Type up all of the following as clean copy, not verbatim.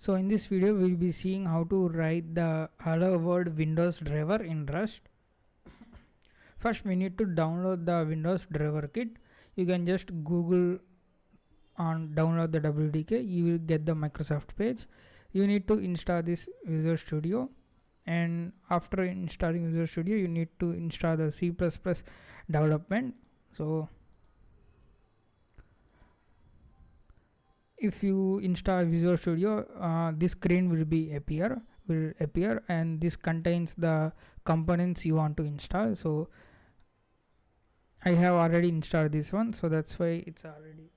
So in this video we will be seeing how to write the hello world Windows driver in Rust. First we need to download the Windows driver kit. You can just Google on download the WDK, you will get the Microsoft page. You need to install this Visual Studio, and after installing Visual Studio you need to install the C++ development. So if you install Visual Studio, this screen will appear and this contains the components you want to install. So I have already installed this one, so that's why it's already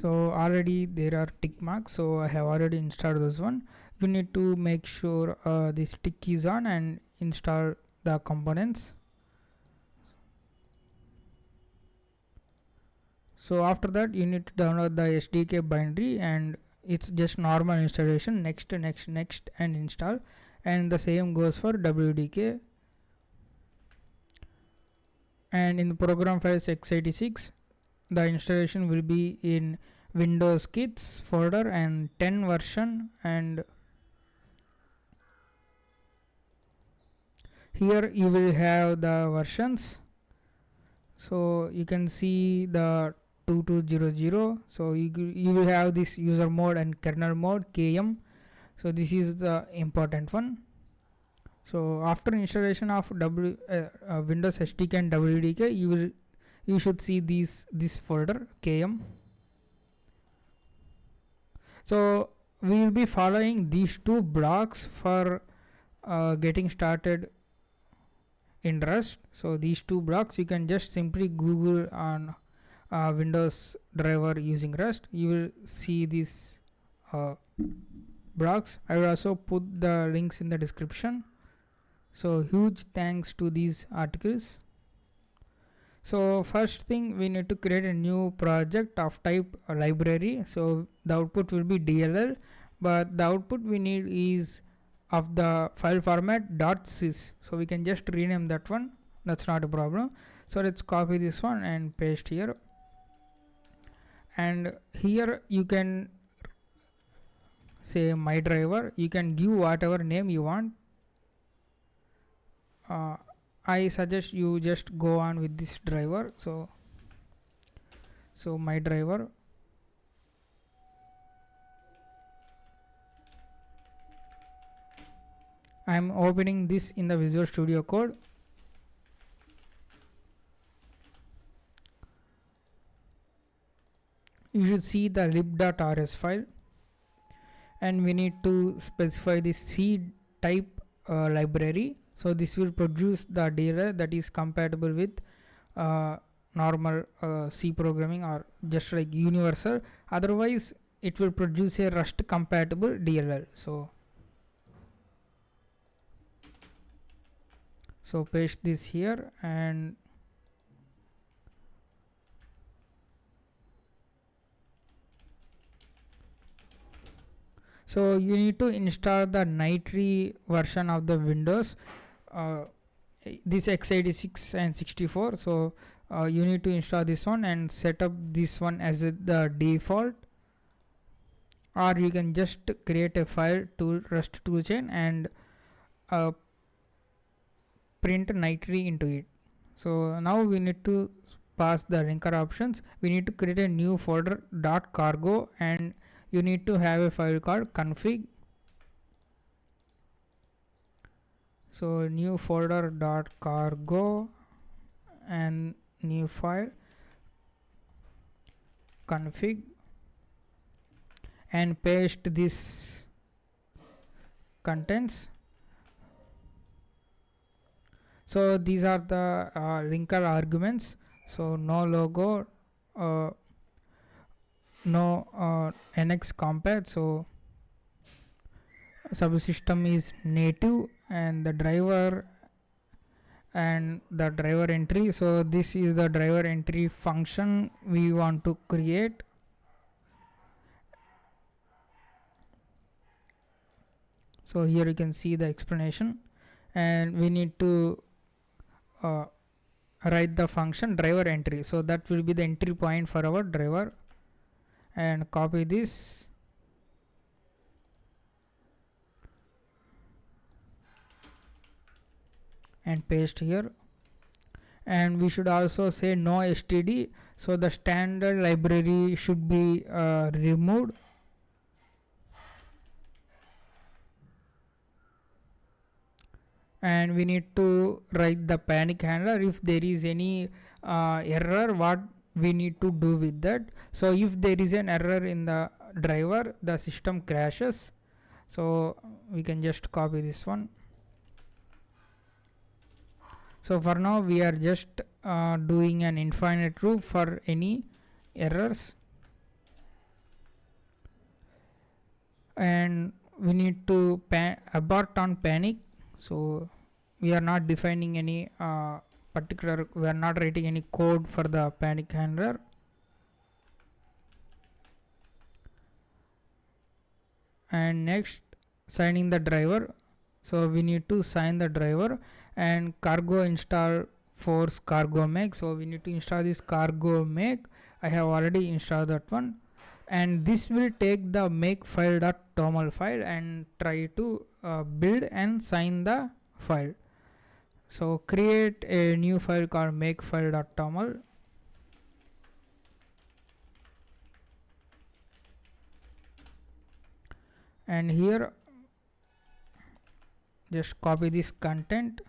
already there are tick marks, so I have already installed this one. You need to make sure this tick is on and install the components. So after that you need to download the SDK binary, and it's just normal installation, next and install, and the same goes for WDK. And in the program files x86, the installation will be in Windows Kits folder and 10 version, and here you will have the versions. So you can see the 2200. So you will have this user mode and kernel mode KM. So this is the important one. So after installation of Windows SDK and WDK, you should see this folder KM. So we will be following these two blocks for getting started in Rust. So these two blocks you can just simply Google on Windows driver using Rust. You will see these blocks. I will also put the links in the description. So huge thanks to these articles. So first thing, we need to create a new project of type library. So the output will be DLL, but the output we need is of the file format .sys. So we can just rename that one, that's not a problem. So let's copy this one and paste here, and here you can say my driver. You can give whatever name you want. I suggest you just go on with this driver. So my driver. I am opening this in the Visual Studio Code. You should see the lib.rs file, and we need to specify the C type library. So this will produce the DLL that is compatible with normal C programming, or just like universal. Otherwise it will produce a Rust compatible DLL. So paste this here, and so you need to install the NITRO version of the Windows, this x86 and 64. So you need to install this one and set up this one as the default, or you can just create a file to Rust toolchain and print NITRO into it. So now we need to pass the linker options. We need to create a new folder .cargo, and you need to have a file called config. So new folder .cargo and new file config, and paste this contents. So these are the linker arguments. So no logo, no NX compat. So subsystem is native, and the driver and the driver entry. So this is the driver entry function we want to create. So here you can see the explanation, and we need to write the function driver entry, so that will be the entry point for our driver, and copy this and paste here. And we should also say no std, so the standard library should be removed. And we need to write the panic handler if there is any error, what we need to do with that. So if there is an error in the driver, the system crashes, so we can just copy this one. So for now we are just doing an infinite loop for any errors, and we need to abort on panic. So we are not defining any particular, we are not writing any code for the panic handler. And next, signing the driver, so we need to sign the driver. And cargo install force cargo make, so we need to install this cargo make. I have already installed that one, and this will take the makefile.toml file and try to build and sign the file. So create a new file called makefile.toml, and here just copy this content.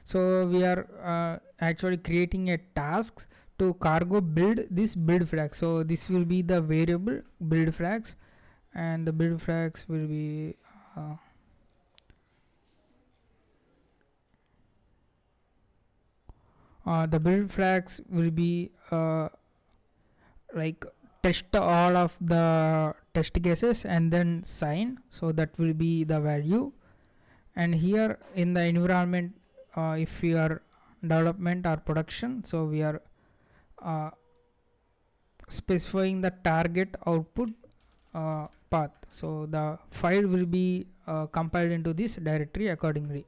So we are actually creating a task to cargo build this build flag. So this will be the variable build flags, and the build flags will be the build flags will be like test all of the test cases and then sign, so that will be the value. And here in the environment, if we are development or production, so we are specifying the target output path, so the file will be compiled into this directory accordingly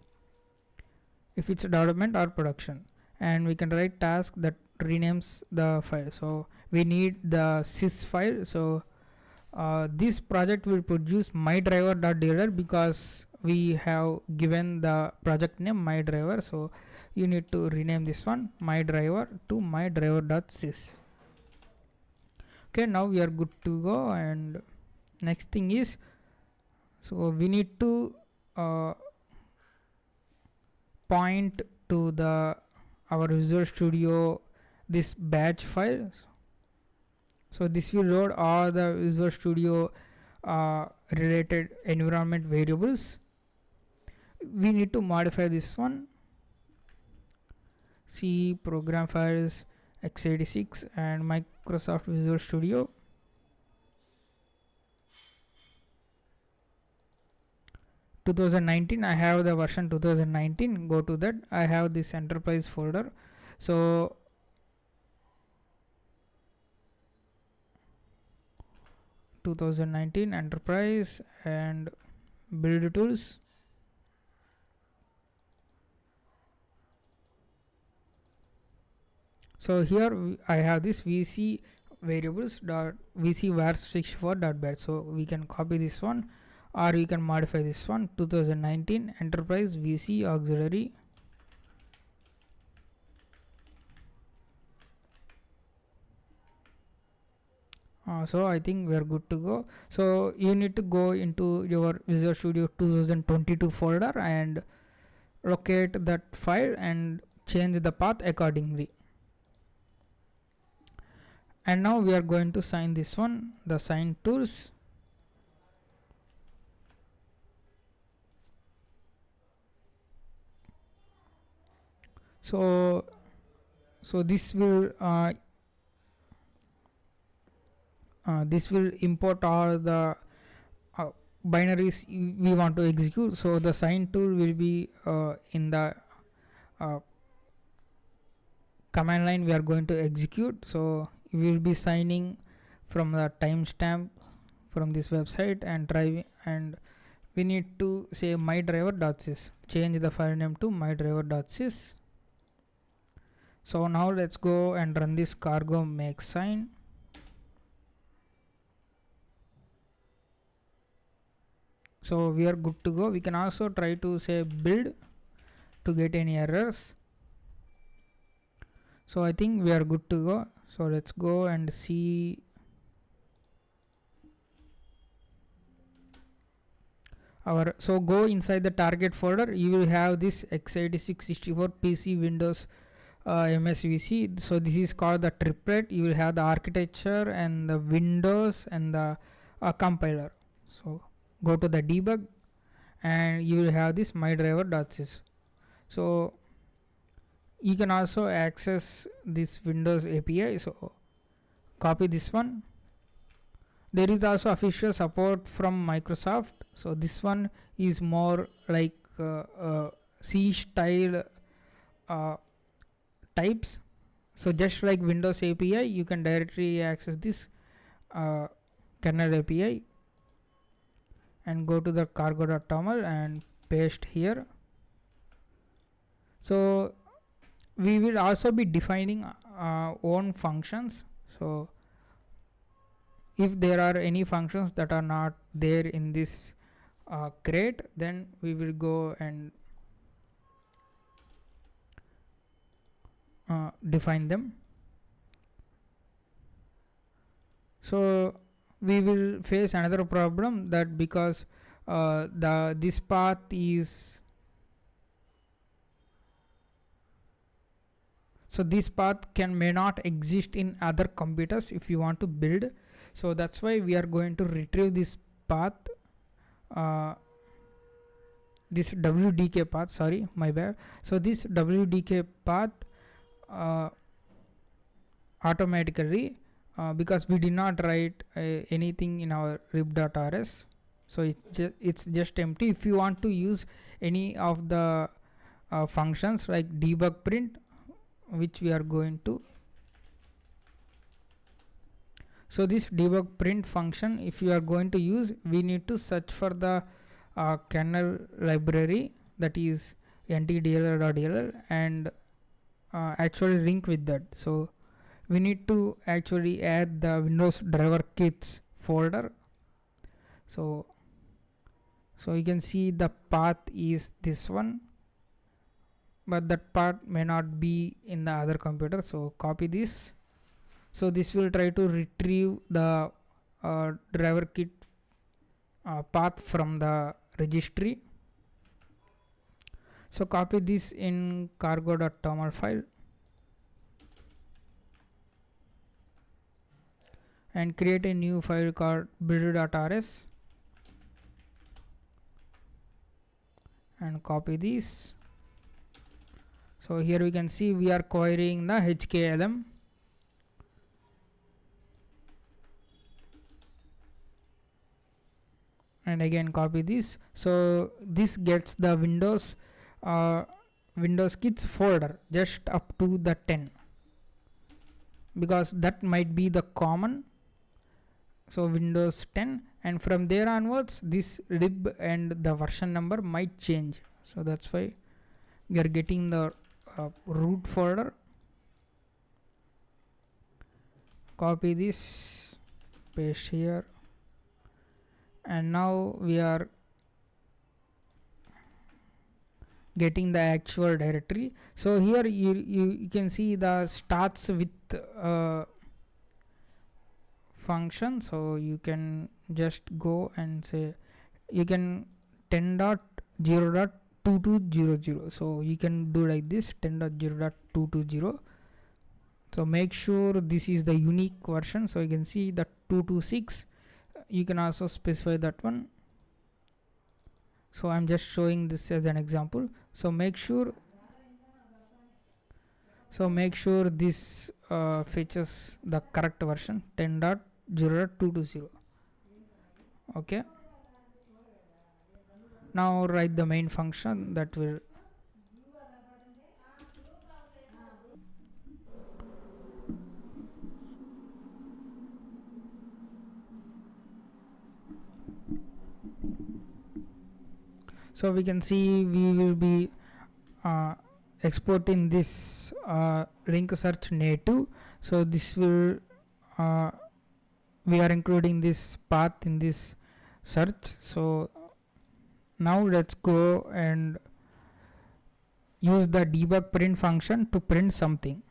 if it's development or production. And we can write task that renames the file, so we need the sys file. So this project will produce mydriver.dll because we have given the project name mydriver, so you need to rename this one mydriver to mydriver.sys. Okay, now we are good to go. And next thing is, so we need to point to the our Visual Studio this batch file. So this will load all the Visual Studio related environment variables. We need to modify this one, C program files x86 and Microsoft Visual Studio. I have the version 2019. Go to that. I have this enterprise folder. So (2019) enterprise and build tools. So here I have this vc variables dot vc var64.bat. So we can copy this one, or we can modify this one 2019 enterprise vc auxiliary. So I think we are good to go. So you need to go into your Visual Studio 2022 folder and locate that file and change the path accordingly. And now we are going to sign this one, the sign tools. So this will import all the binaries we want to execute. So the sign tool will be in the command line we are going to execute. So we will be signing from the timestamp from this website and try, and we need to say mydriver.sys, change the file name to mydriver.sys. So now let's go and run this cargo make sign. So we are good to go. We can also try to say build to get any errors. So I think we are good to go. So let's go and see. So go inside the target folder. You will have this x86-64 PC Windows MSVC. So this is called the triplet. You will have the architecture and the Windows and the compiler. So go to the debug and you will have this mydriver.sys. So you can also access this Windows API. So copy this one. There is also official support from Microsoft. So this one is more like C style types. So just like Windows API, you can directly access this kernel API and go to the cargo.toml and paste here. So we will also be defining own functions. So if there are any functions that are not there in this crate, then we will go and define them. So we will face another problem, that because this path is, so this path may not exist in other computers if you want to build. So that's why we are going to retrieve this path, this WDK path, sorry, my bad. So this WDK path automatically, because we did not write anything in our rib.rs, so it's just empty. If you want to use any of the functions like debug print, which we are going to, so this debug print function, if you are going to use, we need to search for the kernel library, that is ntdll.dll, and actually link with that. So we need to actually add the Windows driver kits folder. So you can see the path is this one, but that path may not be in the other computer. So copy this. So this will try to retrieve the driver kit path from the registry. So copy this in cargo.toml file and create a new file called build.rs and copy this. So here we can see we are querying the HKLM. And again copy this. So this gets the Windows kits folder just up to the 10, because that might be the common. So Windows 10, and from there onwards this lib and the version number might change. So that's why we are getting the root folder. Copy this, paste here, and now we are getting the actual directory. So here you can see the starts with function. So you can just go and say you can 10.0.2200. so you can do like this, 10.0.220. so make sure this is the unique version. So you can see the 226. You can also specify that one. So I'm just showing this as an example. So make sure this fetches the correct version, 10.0.220. okay, now write the main function that will So we can see we will be exporting this link search native. So this will we are including this path in this search. So now let's go and use the debug print function to print something.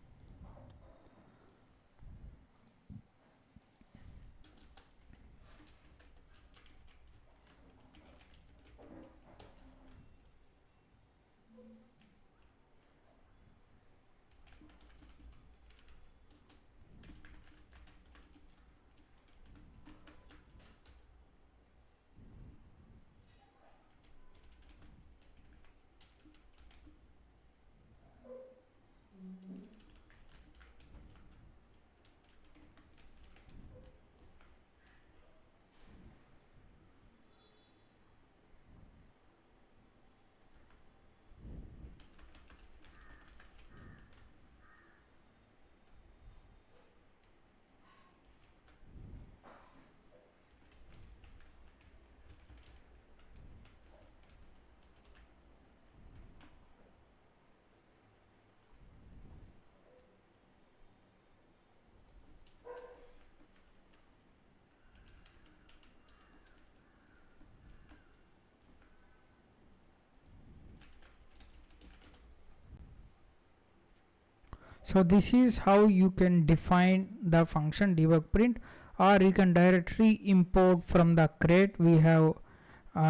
So this is how you can define the function debug print, or you can directly import from the crate we have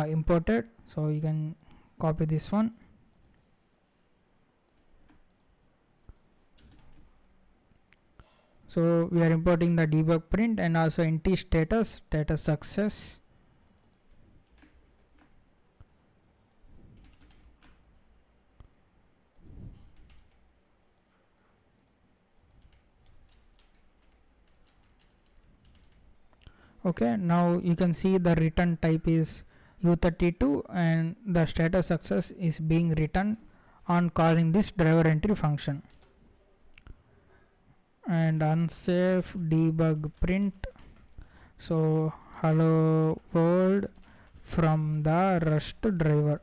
imported. So you can copy this one. So we are importing the debug print and also int status success. Okay, now you can see the return type is U32 and the status success is being written on calling this driver entry function. And unsafe debug print, so hello world from the rust driver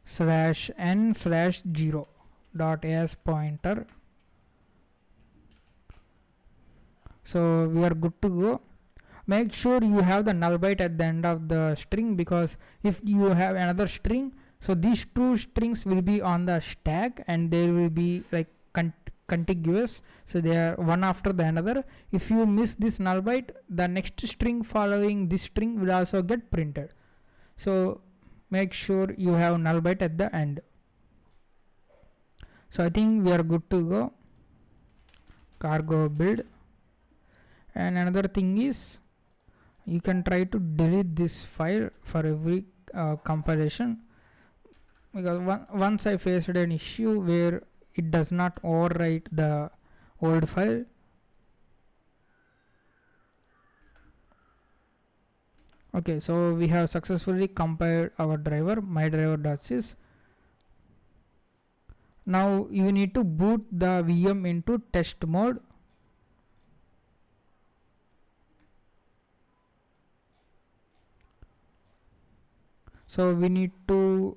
/n/0 dot as pointer. So we are good to go. Make sure you have the null byte at the end of the string, because if you have another string, so these two strings will be on the stack and they will be like contiguous, so they are one after the another. If you miss this null byte, the next string following this string will also get printed. So make sure you have null byte at the end. So I think we are good to go. Cargo build. And another thing is, you can try to delete this file for every compilation, because once I faced an issue where it does not overwrite the old file. Okay, so we have successfully compiled our driver mydriver.sys. Now you need to boot the VM into test mode. So we need to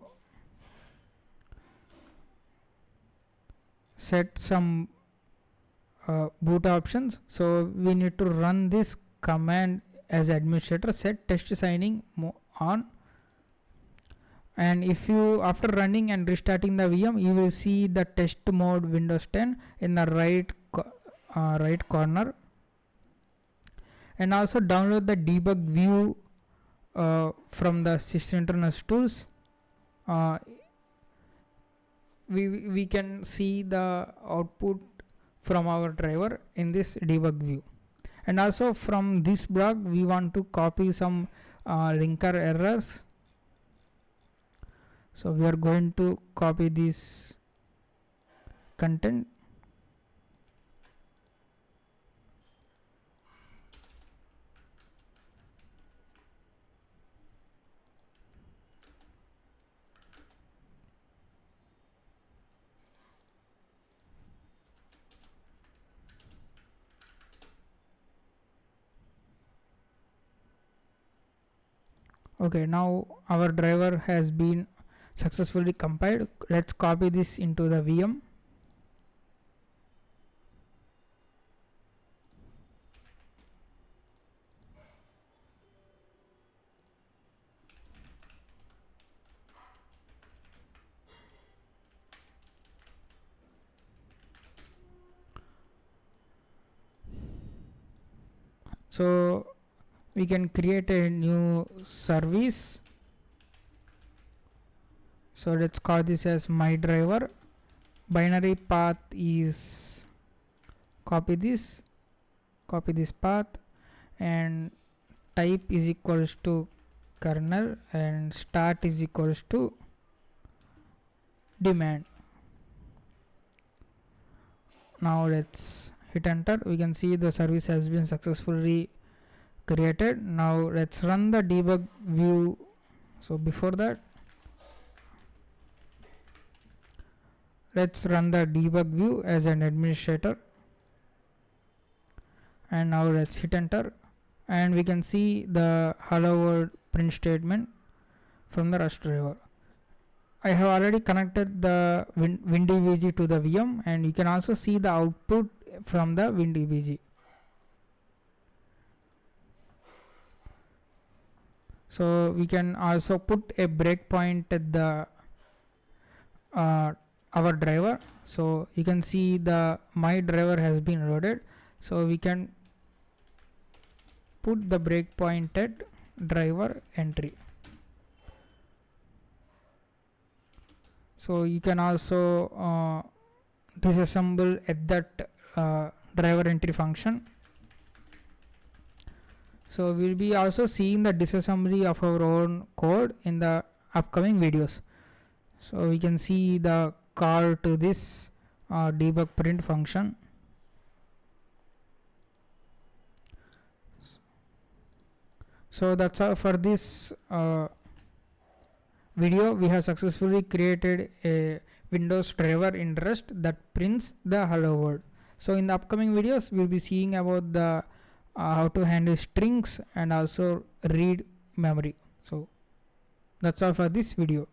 set some boot options. So we need to run this command as administrator, set test signing on. And if you, after running and restarting the VM, you will see the test mode Windows 10 in the right corner. And also download the debug view from the sysinternals tools. We can see the output from our driver in this debug view. And also from this block we want to copy some linker errors. So we are going to copy this content. Okay, now our driver has been successfully compiled. Let's copy this into the VM. So we can create a new service. So let's call this as my driver. Binary path is copy this path, and type is equals to kernel, and start is equals to demand. Now let's hit enter. We can see the service has been successfully created. Now let's run the debug view. So before that, let's run the debug view as an administrator, and now let's hit enter, and we can see the hello world print statement from the Rust driver. I have already connected the WinDBG to the VM, and you can also see the output from the WinDBG. So we can also put a breakpoint at the our driver. So you can see the my driver has been loaded. So we can put the breakpoint at driver entry. So you can also disassemble at that driver entry function. So we'll be also seeing the disassembly of our own code in the upcoming videos. So we can see the call to this debug print function. So that's all for this video. We have successfully created a Windows driver in Rust that prints the hello world. So in the upcoming videos, we'll be seeing about the how to handle strings and also read memory. So that's all for this video.